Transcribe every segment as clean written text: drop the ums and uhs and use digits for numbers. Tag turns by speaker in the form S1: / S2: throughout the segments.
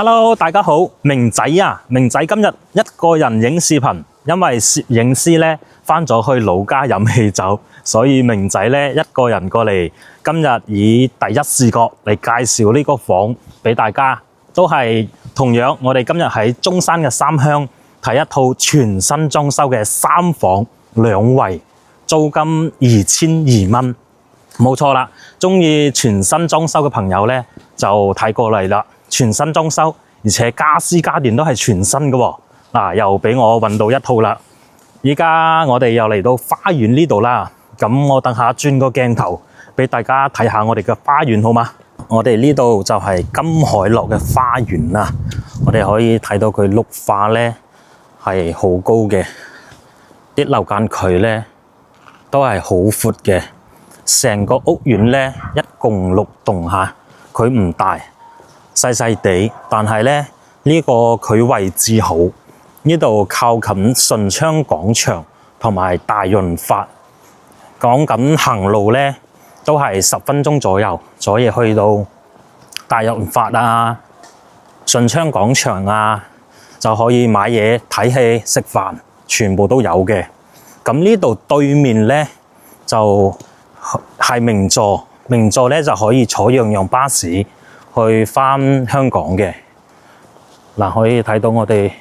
S1: Hello， 大家好，明仔啊，明仔今日一個人影視頻，因為攝影師咧返咗去老家飲喜酒，所以明仔咧一個人過嚟，今日以第一視角嚟介紹呢個房俾大家，都係同樣我哋今日喺中山嘅三鄉睇一套全新裝修嘅3房2衛，租金2200蚊，冇錯啦，鍾意全新裝修嘅朋友咧就睇過嚟啦。全新裝修，而且家私家電都係全新嘅喎。嗱，又俾我揾到一套啦。依家我哋又嚟到花園呢度啦。咁我等下轉個鏡頭俾大家睇下我哋嘅花園好嗎？我哋呢度就係金海樂嘅花園啦。我哋可以睇到佢綠化咧係好高嘅，啲樓間距咧都係好闊嘅。成個屋苑咧一共6棟嚇，佢唔大。細細地，但係咧呢個佢位置好，呢度靠近順昌廣場同埋大潤發，講緊行路咧都係10分鐘左右，所以去到大潤發啊、順昌廣場啊就可以買嘢、睇戲、食飯，全部都有嘅。咁呢度對面咧就係名座，名座咧就可以坐洋洋巴士去返香港嘅。嗱，可以睇到我哋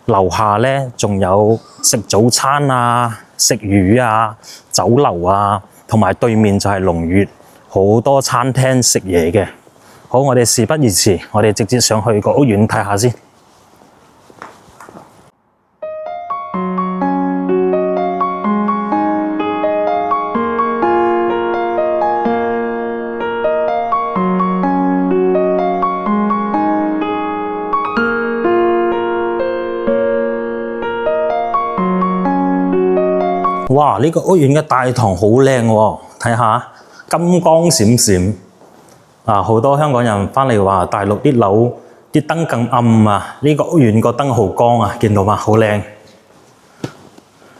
S1: 樓下咧仲有食早餐啊、食魚啊、酒樓啊，同埋對面就係龍悅，好多餐廳食嘢嘅。好，我哋事不宜遲，我哋直接上去個屋苑睇下先。哇！呢個屋苑嘅大堂好靚喎，睇下金光閃閃啊！好多香港人返嚟話大陸啲樓啲燈更暗啊，呢個屋苑個燈好光啊，見到嗎？好靚，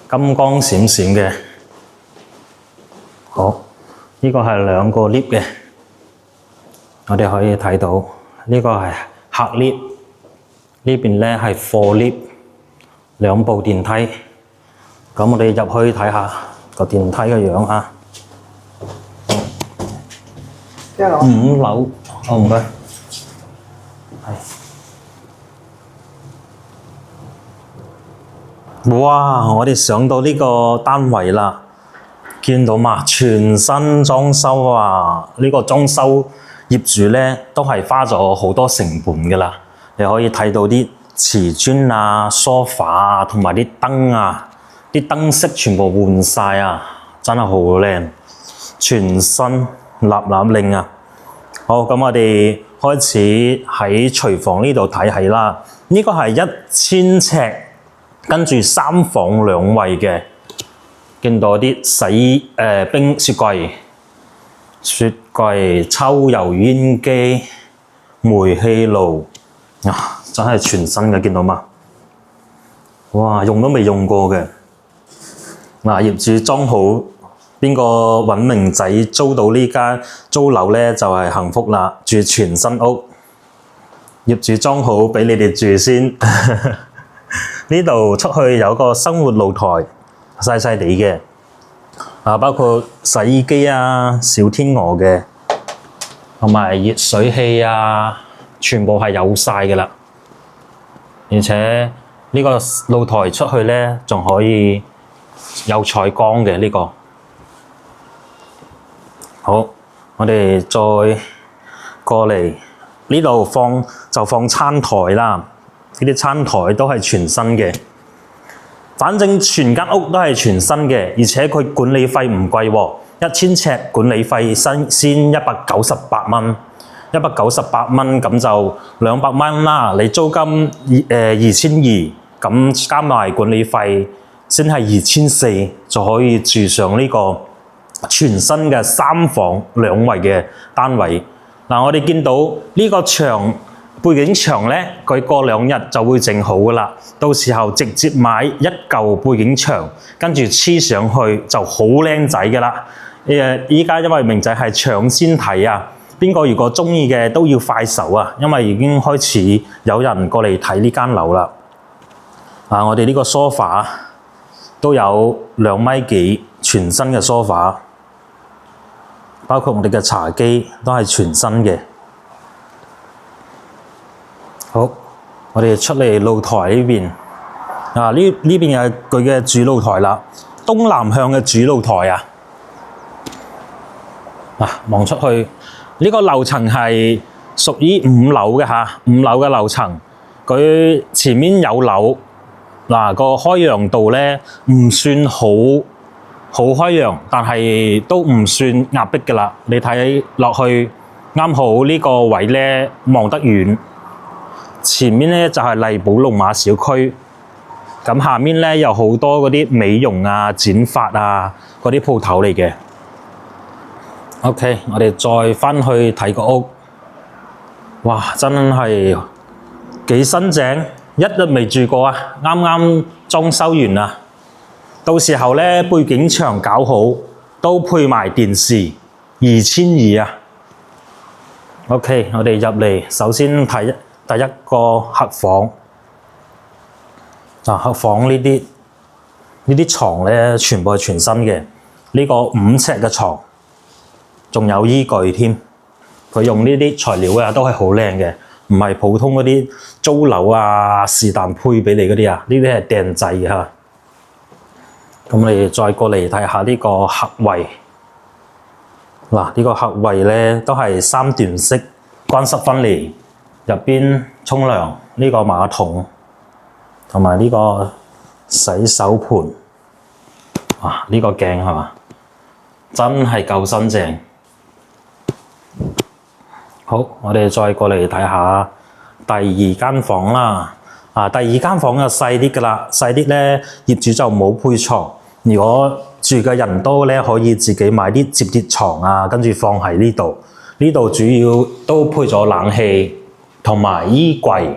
S1: 金光閃閃嘅。好，呢個係2個 lift 嘅，我哋可以睇到呢個係客 lift，呢邊咧係貨 lift， 2部電梯。咁我哋入去睇下個電梯嘅樣啊。5樓，好唔該。哇！我哋上到呢個單位啦，見到嘛？全新裝修啊！呢個裝修業主咧都係花咗好多成本㗎啦。你可以睇到啲瓷磚啊、梳化啊，同埋啲燈啊。啲燈飾全部換晒啊，真係好靚，全新立立令啊！好，咁我哋開始喺廚房呢度睇戲啦。呢個係1000尺，跟住3房2衛嘅，見到啲冰雪櫃、抽油煙機、煤氣爐啊，真係全新嘅，見到嗎？哇，用都未用過嘅。嗱，業主裝好，邊個揾明仔租到呢間租樓咧就係幸福啦，住全新屋。業主裝好俾你哋住先。呢度出去有個生活露台，細細地嘅，包括洗衣機啊、小天鵝嘅，同埋熱水器啊，全部係有晒嘅啦。而且呢個露台出去咧仲可以有採光嘅呢個。好，我哋再過嚟呢度放餐台啦，呢啲餐台都係全新嘅。反正全間屋都係全新嘅，而且佢管理費唔貴喎，1000尺管理費先198蚊，198蚊咁就200蚊啦。你租金2200，咁加埋管理費先係2400，就可以住上呢個全新嘅3房2衛嘅單位。嗱，我哋見到呢個牆背景牆咧，佢過2日就會整好噶啦。到時候直接買一嚿背景牆，跟住黐上去就好靚仔噶啦。依家因為明仔係搶先睇啊，邊個如果鍾意嘅都要快手啊，因為已經開始有人過嚟睇呢間樓啦。我哋呢個 sofa 都有2米幾，全新嘅 sofa，包括我哋嘅茶几都係全新嘅。好，我哋出嚟露台呢邊，呢邊係佢嘅主露台啦，東南向嘅主露台啊。望出去，呢個樓層係屬於5樓嘅嚇，5樓嘅樓層，佢前面有樓，個開揚度咧唔算好開揚，但係都唔算壓迫嘅啦。你睇落去啱好呢個位咧望得遠，前面咧就係麗寶龍馬小區，咁下面咧有好多嗰啲美容啊、剪髮啊嗰啲鋪頭嚟嘅。OK， 我哋再返去睇個屋，哇，真係幾新淨，一日未住過啊，啱啱裝修完啊，到時候咧背景牆搞好，都配埋電視，2200啊。OK， 我哋入嚟，首先睇第一個客房，客房呢啲床咧全部係全新嘅，呢個5尺嘅床。仲有衣具添，佢用呢啲材料啊都係好靚嘅，唔係普通嗰啲租樓啊是但配俾你嗰啲啊，呢啲係訂製嘅嚇。咁我哋再過嚟睇下呢個客衛，呢個客衛咧都係3段式乾濕分離，入邊沖涼，呢個馬桶同埋呢個洗手盆，呢個鏡係嘛，真係夠新淨。好，我哋再過嚟睇下第2間房啦。第2間房就細啲㗎啦，細啲咧業主就冇配床。如果住嘅人多咧，可以自己買啲摺疊床啊，跟住放喺呢度。呢度主要都配咗冷氣同埋衣櫃。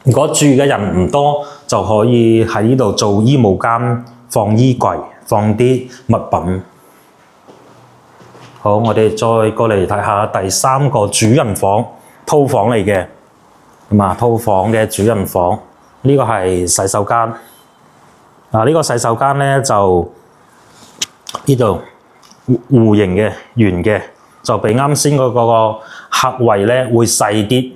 S1: 如果住嘅人唔多，就可以喺呢度做衣帽間，放衣櫃，放啲物品。好，我哋再過嚟睇下第3個主人房，套房嚟嘅。套房嘅主人房，呢個係洗手間。呢個洗手間咧就呢度弧形嘅圓嘅，就比啱先嗰個客衛咧會細啲，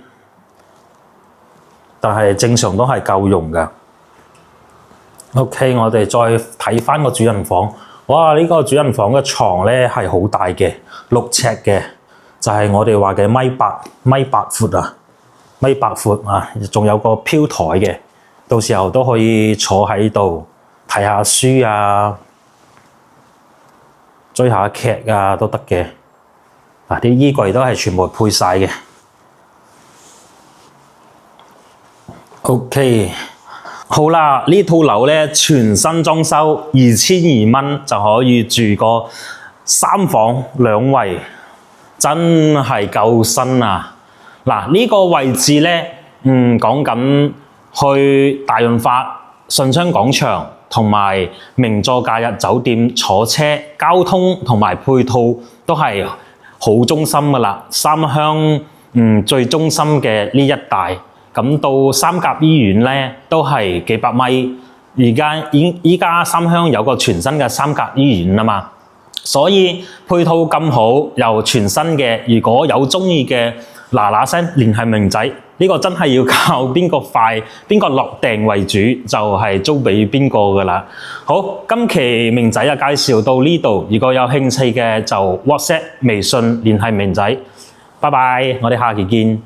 S1: 但係正常都係夠用㗎。OK， 我哋再睇返個主人房。哇！呢個主人房嘅床咧係好大嘅，6尺嘅，就係我哋話嘅米八闊啊，米八闊啊，仲有個飄台嘅，到時候都可以坐喺度睇下書啊，追下劇啊都得嘅。啲衣櫃都係全部配晒嘅。OK。好啦，呢套樓咧全新裝修，2200蚊就可以住個3房2衛，真係夠新啊！呢個位置咧，講緊去大潤發、順昌廣場同埋名座假日酒店坐車，交通同埋配套都係好中心噶啦。三鄉最中心嘅呢一帶。咁到三甲醫院咧，都係幾百米。依家三鄉有個全新嘅三甲醫院啊嘛，所以配套咁好又全新嘅，如果有鍾意嘅嗱聲聯繫明仔，呢個真係要靠邊個快邊個落訂為主，就係租俾邊個噶啦。好，今期明仔介紹到呢度，如果有興趣嘅就 WhatsApp 微信聯繫明仔。拜拜，我哋下期見。